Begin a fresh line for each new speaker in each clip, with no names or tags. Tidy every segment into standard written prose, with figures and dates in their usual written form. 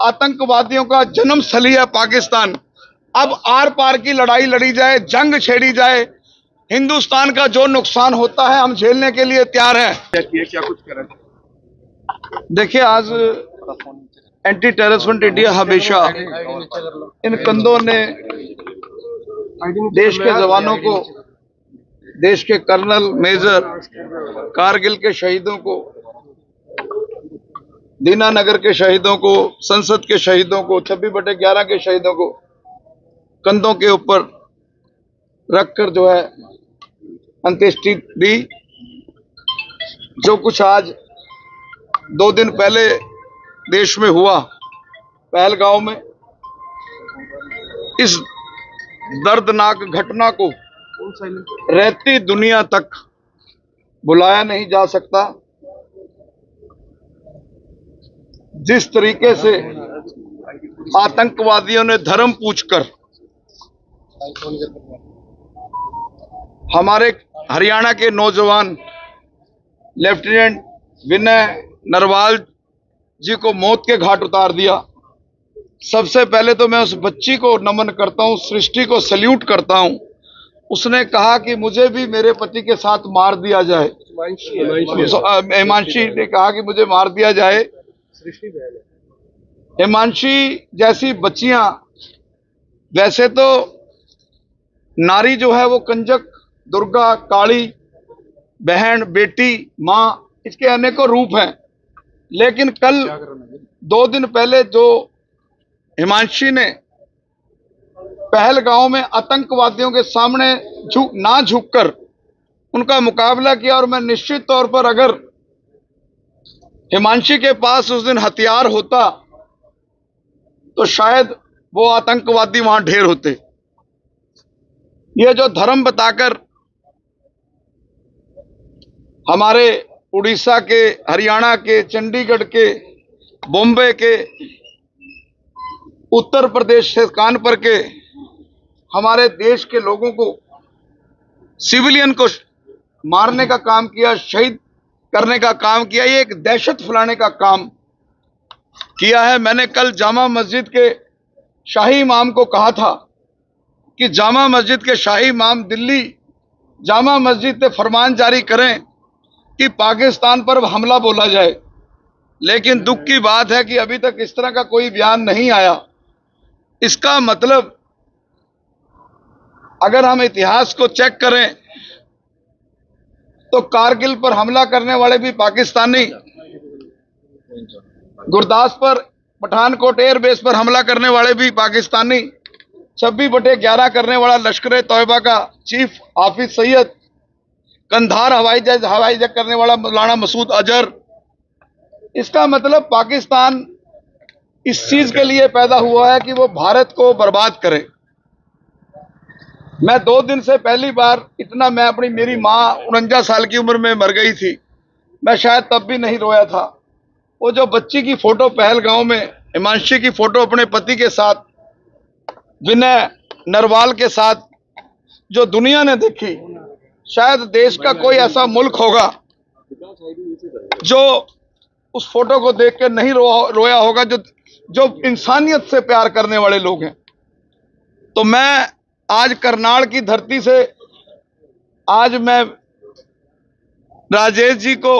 आतंकवादियों का जन्म स्थली है पाकिस्तान। अब आर पार की लड़ाई लड़ी जाए, जंग छेड़ी जाए, हिंदुस्तान का जो नुकसान होता है हम झेलने के लिए तैयार हैं।
क्या कुछ करें?
देखिए, आज एंटी टेररिस्ट फ्रंट इंडिया हमेशा इन कंधों ने देश के जवानों को, देश के कर्नल, मेजर, कारगिल के शहीदों को, दीनानगर के शहीदों को, संसद के शहीदों को, 26/11 के शहीदों को कंधों के ऊपर रखकर जो है अंत्येष्टि दी। जो कुछ आज 2 दिन पहले देश में हुआ पहलगांव में, इस दर्दनाक घटना को रहती दुनिया तक भुलाया नहीं जा सकता। जिस तरीके से आतंकवादियों ने धर्म पूछकर हमारे हरियाणा के नौजवान लेफ्टिनेंट विनय नरवाल जी को मौत के घाट उतार दिया, सबसे पहले तो मैं उस बच्ची को नमन करता हूं, सृष्टि को सल्यूट करता हूं। उसने कहा कि मुझे भी मेरे पति के साथ मार दिया जाए। हिमांशी ने कहा कि मुझे मार दिया जाए। हिमांशी जैसी बच्चियां, वैसे तो नारी जो है वो कंजक, दुर्गा, काली, बहन, बेटी, मां, इसके अनेकों रूप हैं, लेकिन कल 2 दिन पहले जो हिमांशी ने पहलगांव में आतंकवादियों के सामने ना झुककर उनका मुकाबला किया, और मैं निश्चित तौर पर अगर हिमांशी के पास उस दिन हथियार होता तो शायद वो आतंकवादी वहां ढेर होते। ये जो धर्म बताकर हमारे उड़ीसा के, हरियाणा के, चंडीगढ़ के, बॉम्बे के, उत्तर प्रदेश से कानपुर के हमारे देश के लोगों को, सिविलियन को मारने का काम किया, शहीद करने का काम किया, ये एक दहशत फैलाने का काम किया है। मैंने कल जामा मस्जिद के शाही इमाम को कहा था कि जामा मस्जिद के शाही इमाम दिल्ली जामा मस्जिद से फरमान जारी करें कि पाकिस्तान पर हमला बोला जाए, लेकिन दुख की बात है कि अभी तक इस तरह का कोई बयान नहीं आया। इसका मतलब अगर हम इतिहास को चेक करें तो कारगिल पर हमला करने वाले भी पाकिस्तानी, गुरदास पर, पठानकोट एयरबेस पर हमला करने वाले भी पाकिस्तानी, 26/11 करने वाला लश्कर तौयबा का चीफ हाफिज सईद, कंधार हवाई जहाज करने वाला मौलाना मसूद अजहर। इसका मतलब पाकिस्तान इस चीज के लिए पैदा हुआ है कि वो भारत को बर्बाद करे। मैं 2 दिन से पहली बार इतना, मेरी माँ 49 साल की उम्र में मर गई थी, मैं शायद तब भी नहीं रोया था। वो जो बच्ची की फोटो पहलगांव में, हिमांशी की फोटो अपने पति के साथ, विनय नरवाल के साथ, जो दुनिया ने देखी, शायद देश का कोई ऐसा मुल्क होगा जो उस फोटो को देख के नहीं रोया होगा, जो इंसानियत से प्यार करने वाले लोग हैं। तो मैं आज करनाल की धरती से, आज मैं राजेश जी को,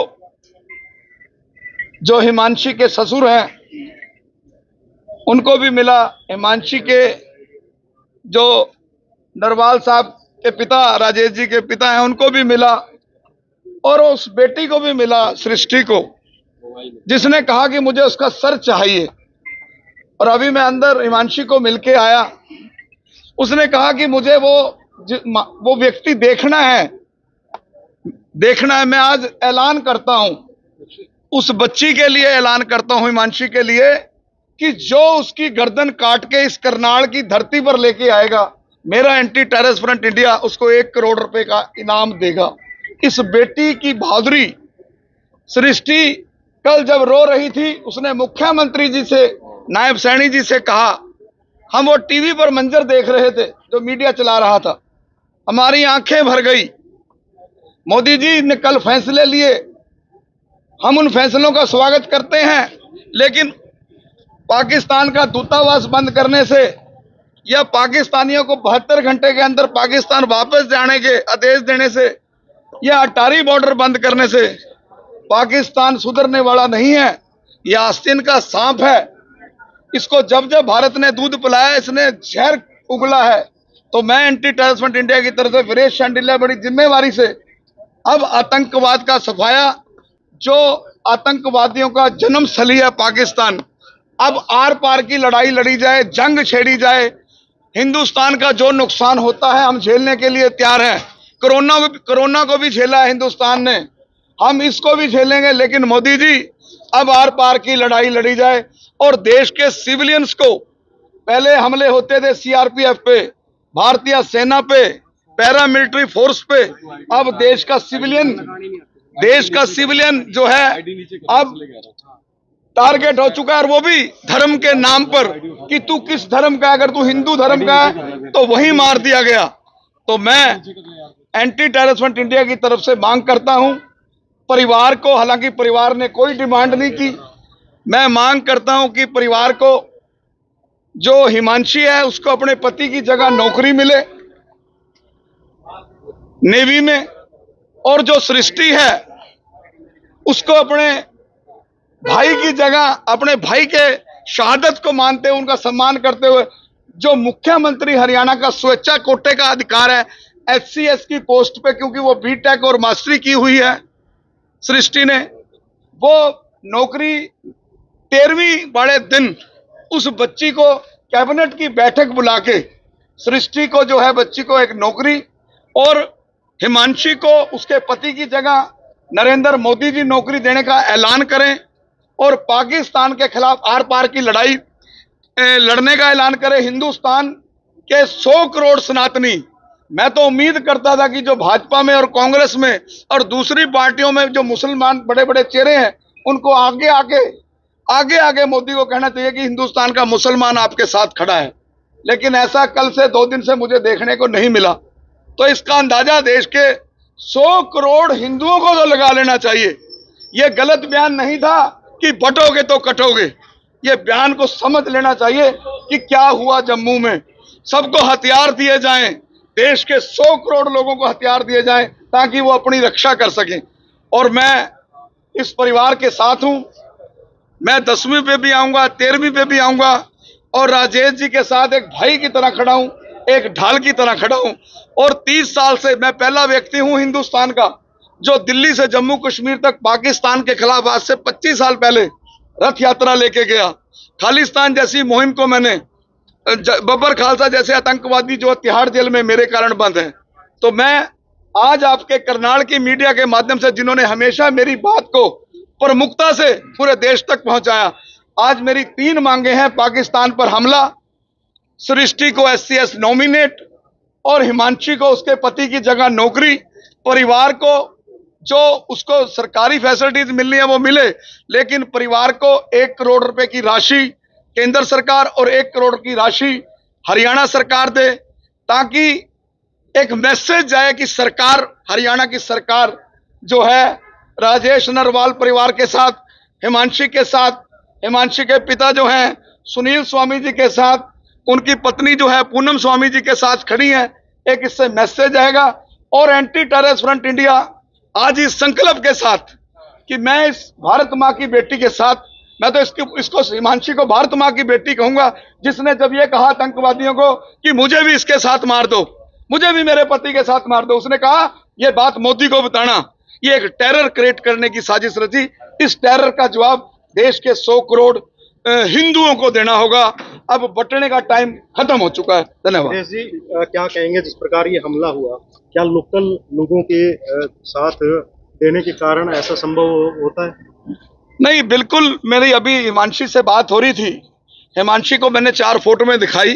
जो हिमांशी के ससुर हैं, उनको भी मिला, हिमांशी के जो नरवाल साहब के पिता, राजेश जी के पिता हैं, उनको भी मिला, और उस बेटी को भी मिला, सृष्टि को, जिसने कहा कि मुझे उसका सर चाहिए। और अभी मैं अंदर हिमांशी को मिलके आया, उसने कहा कि मुझे वो व्यक्ति देखना है। मैं आज ऐलान करता हूं, उस बच्ची के लिए ऐलान करता हूं, हिमांशी के लिए, कि जो उसकी गर्दन काट के इस करनाल की धरती पर लेके आएगा, मेरा एंटी टेररिस्ट फ्रंट इंडिया उसको 1 करोड़ रुपए का इनाम देगा। इस बेटी की बहादुरी, सृष्टि कल जब रो रही थी, उसने मुख्यमंत्री जी से, नायब सैनी जी से कहा, हम वो टीवी पर मंजर देख रहे थे जो मीडिया चला रहा था, हमारी आंखें भर गई। मोदी जी ने कल फैसले लिए, हम उन फैसलों का स्वागत करते हैं, लेकिन पाकिस्तान का दूतावास बंद करने से या पाकिस्तानियों को 72 घंटे के अंदर पाकिस्तान वापस जाने के आदेश देने से या अटारी बॉर्डर बंद करने से पाकिस्तान सुधरने वाला नहीं है। यह आस्तीन का सांप है। इसको जब जब भारत ने दूध पिलाया, इसने जहर उगला है। तो मैं एंटी टेररिस्ट फ्रंट इंडिया की तरफ से वीरेश शांडिल्य बड़ी जिम्मेवारी से अब आतंकवाद का सफाया, जो आतंकवादियों का जन्म स्थली है पाकिस्तान, अब आर पार की लड़ाई लड़ी जाए, जंग छेड़ी जाए। हिंदुस्तान का जो नुकसान होता है हम झेलने के लिए तैयार हैं। कोरोना को भी झेला है हिंदुस्तान ने, हम इसको भी झेलेंगे। लेकिन मोदी जी, अब आर पार की लड़ाई लड़ी जाए और देश के सिविलियंस को, पहले हमले होते थे सीआरपीएफ पे, भारतीय सेना पे, पैरामिलिट्री फोर्स पे, अब देश का सिविलियन जो है अब टारगेट हो चुका है। और वो भी धर्म के नाम पर कि तू किस धर्म का है, अगर तू हिंदू धर्म का है तो वही मार दिया गया। तो मैं एंटी टेररिस्ट फ्रंट इंडिया की तरफ से मांग करता हूं परिवार को, हालांकि परिवार ने कोई डिमांड नहीं की, मैं मांग करता हूं कि परिवार को, जो हिमांशी है उसको अपने पति की जगह नौकरी मिले नेवी में, और जो सृष्टि है उसको अपने भाई की जगह, अपने भाई के शहादत को मानते हुए, उनका सम्मान करते हुए, जो मुख्यमंत्री हरियाणा का स्वेच्छा कोटे का अधिकार है एचसीएस की पोस्ट पे, क्योंकि वो बीटेक और मास्टरी की हुई है सृष्टि ने, वो नौकरी 13वीं बड़े दिन उस बच्ची को कैबिनेट की बैठक बुला के सृष्टि को जो है बच्ची को एक नौकरी, और हिमांशी को उसके पति की जगह नरेंद्र मोदी जी नौकरी देने का ऐलान करें और पाकिस्तान के खिलाफ आर पार की लड़ाई लड़ने का ऐलान करें। हिंदुस्तान के 100 करोड़ सनातनी, मैं तो उम्मीद करता था कि जो भाजपा में और कांग्रेस में और दूसरी पार्टियों में जो मुसलमान बड़े बड़े चेहरे हैं, उनको आगे मोदी को कहना चाहिए कि हिंदुस्तान का मुसलमान आपके साथ खड़ा है। लेकिन ऐसा कल से 2 दिन से मुझे देखने को नहीं मिला। तो इसका अंदाजा देश के 100 करोड़ हिंदुओं को तो लगा लेना चाहिए। यह गलत बयान नहीं था कि बटोगे तो कटोगे, ये बयान को समझ लेना चाहिए कि क्या हुआ जम्मू में। सबको हथियार दिए जाएं, देश के 100 करोड़ लोगों को हथियार दिए जाएं ताकि वो अपनी रक्षा कर सकें। और मैं इस परिवार के साथ हूं। मैं 10वीं पे भी आऊंगा, 13वीं पे भी आऊंगा, और राजेश जी के साथ एक भाई की तरह खड़ा हूं, एक ढाल की तरह खड़ा हूं। और 30 साल से मैं पहला व्यक्ति हूं हिंदुस्तान का जो दिल्ली से जम्मू कश्मीर तक पाकिस्तान के खिलाफ आज से 25 साल पहले रथ यात्रा लेके गया। खालिस्तान जैसी मुहिम को मैंने, बब्बर खालसा जैसे आतंकवादी जो तिहाड़ जेल में मेरे कारण बंद हैं। तो मैं आज आपके करनाल की मीडिया के माध्यम से, जिन्होंने हमेशा मेरी बात को प्रमुखता से पूरे देश तक पहुंचाया, आज मेरी 3 मांगे हैं। पाकिस्तान पर हमला, सृष्टि को एचसीएस नॉमिनेट, और हिमांशी को उसके पति की जगह नौकरी। परिवार को जो उसको सरकारी फैसिलिटीज मिलनी है वो मिले, लेकिन परिवार को 1 करोड़ रुपए की राशि केंद्र सरकार और 1 करोड़ की राशि हरियाणा सरकार दे, ताकि एक मैसेज जाए कि सरकार, हरियाणा की सरकार जो है राजेश नरवाल परिवार के साथ, हिमांशी के साथ, हिमांशी के पिता जो हैं सुनील स्वामी जी के साथ, उनकी पत्नी जो है पूनम स्वामी जी के साथ खड़ी है। एक इससे मैसेज आएगा। और एंटी टेररिस्ट फ्रंट इंडिया आज इस संकल्प के साथ कि मैं इस भारत माँ की बेटी के साथ, मैं तो इसको हिमांशी को भारत माँ की बेटी कहूंगा, जिसने जब ये कहा आतंकवादियों को कि मुझे भी इसके साथ मार दो, मुझे भी मेरे पति के साथ मार दो, उसने कहा यह बात मोदी को बताना, ये एक टेरर क्रिएट करने की साजिश रची। इस टेरर का जवाब देश के 100 करोड़ हिंदुओं को देना होगा। अब बटने का टाइम खत्म हो चुका है। धन्यवाद।
जी, क्या कहेंगे जिस प्रकार ये हमला हुआ, क्या लोकल लोगों के साथ देने के कारण ऐसा संभव होता है?
नहीं, बिल्कुल। मेरी अभी हिमांशी से बात हो रही थी, हिमांशी को मैंने 4 फोटो में दिखाई।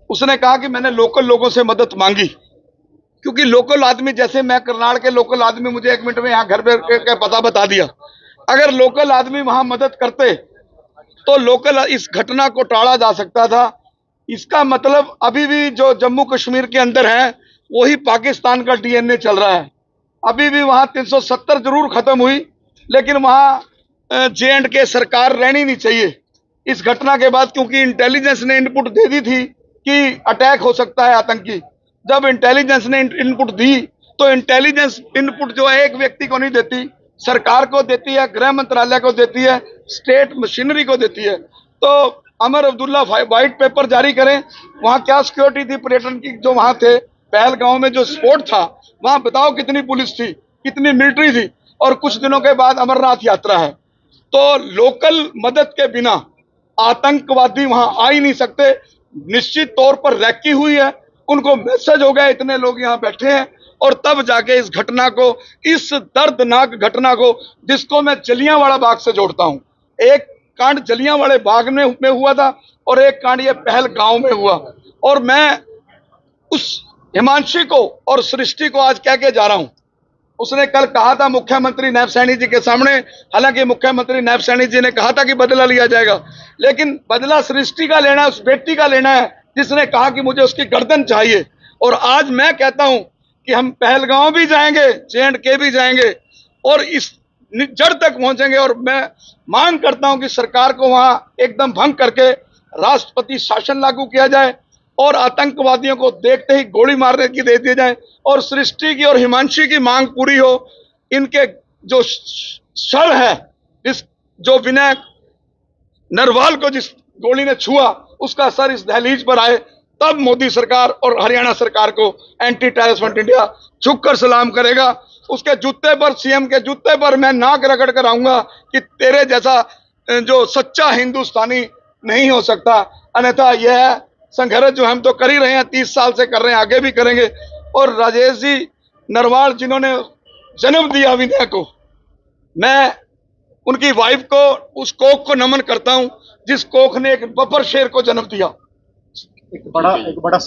उसने कहा कि मैंने लोकल लोगों से मदद मांगी, क्योंकि लोकल आदमी, जैसे मैं करनाल के लोकल आदमी, मुझे 1 मिनट में यहाँ घर पे पता बता दिया। अगर लोकल आदमी वहां मदद करते तो लोकल इस घटना को टाला जा सकता था। इसका मतलब अभी भी जो जम्मू कश्मीर के अंदर है वही पाकिस्तान का डीएनए चल रहा है। अभी भी वहां 370 जरूर खत्म हुई, लेकिन वहां J&K सरकार रहनी नहीं चाहिए इस घटना के बाद, क्योंकि इंटेलिजेंस ने इनपुट दे दी थी कि अटैक हो सकता है आतंकी। जब इंटेलिजेंस ने इनपुट दी तो इंटेलिजेंस इनपुट जो है एक व्यक्ति को नहीं देती, सरकार को देती है, गृह मंत्रालय को देती है, स्टेट मशीनरी को देती है। तो अमर अब्दुल्ला व्हाइट पेपर जारी करें, वहां क्या सिक्योरिटी थी पर्यटन की, जो वहां थे पहलगांव में जो स्पोर्ट था वहां बताओ कितनी पुलिस थी, कितनी मिलिट्री थी। और कुछ दिनों के बाद अमरनाथ यात्रा है, तो लोकल मदद के बिना आतंकवादी वहां आ ही नहीं सकते। निश्चित तौर पर रैकी हुई है, उनको मैसेज हो गया, इतने लोग यहाँ बैठे हैं, और तब जाके इस घटना को, इस दर्दनाक घटना को, जिसको मैं जलियांवाला बाग से जोड़ता हूं। एक कांड जलियांवाले बाग में हुआ था और एक कांड ये पहलगांव में हुआ। और मैं उस हिमांशी को और सृष्टि को आज कह के जा रहा हूं। उसने कल कहा था मुख्यमंत्री नायब सैनी जी के सामने, हालांकि मुख्यमंत्री नायब सैनी जी ने कहा था कि बदला लिया जाएगा, लेकिन बदला सृष्टि का लेना है, उस बेटी का लेना है जिसने कहा कि मुझे उसकी गर्दन चाहिए। और आज मैं कहता हूं कि हम पहलगांव भी जाएंगे, J&K भी जाएंगे और इस जड़ तक पहुंचेंगे। और मैं मांग करता हूं कि सरकार को वहां एकदम भंग करके राष्ट्रपति शासन लागू किया जाए और आतंकवादियों को देखते ही गोली मारने की दे दी जाए, और सृष्टि की और हिमांशी की मांग पूरी हो। इनके जो सर है, इस जो विनय नरवाल को जिस गोली ने छुआ, उसका सर इस दहलीज पर आए, तब मोदी सरकार और हरियाणा सरकार को एंटी टेररिस्ट फ्रंट इंडिया झुककर सलाम करेगा। उसके जूते पर, सीएम के जूते पर मैं नाक रगड़ कर आऊंगा कि तेरे जैसा जो सच्चा हिंदुस्तानी नहीं हो सकता। अन्यथा यह संघर्ष जो हम तो कर ही रहे हैं, 30 साल से कर रहे हैं, आगे भी करेंगे। और राजेश जी नरवाल जिन्होंने जन्म दिया विनय को, मैं उनकी वाइफ को, उस कोख को नमन करता हूं जिस कोख ने एक बब्बर शेर को जन्म दिया।
एक बड़ा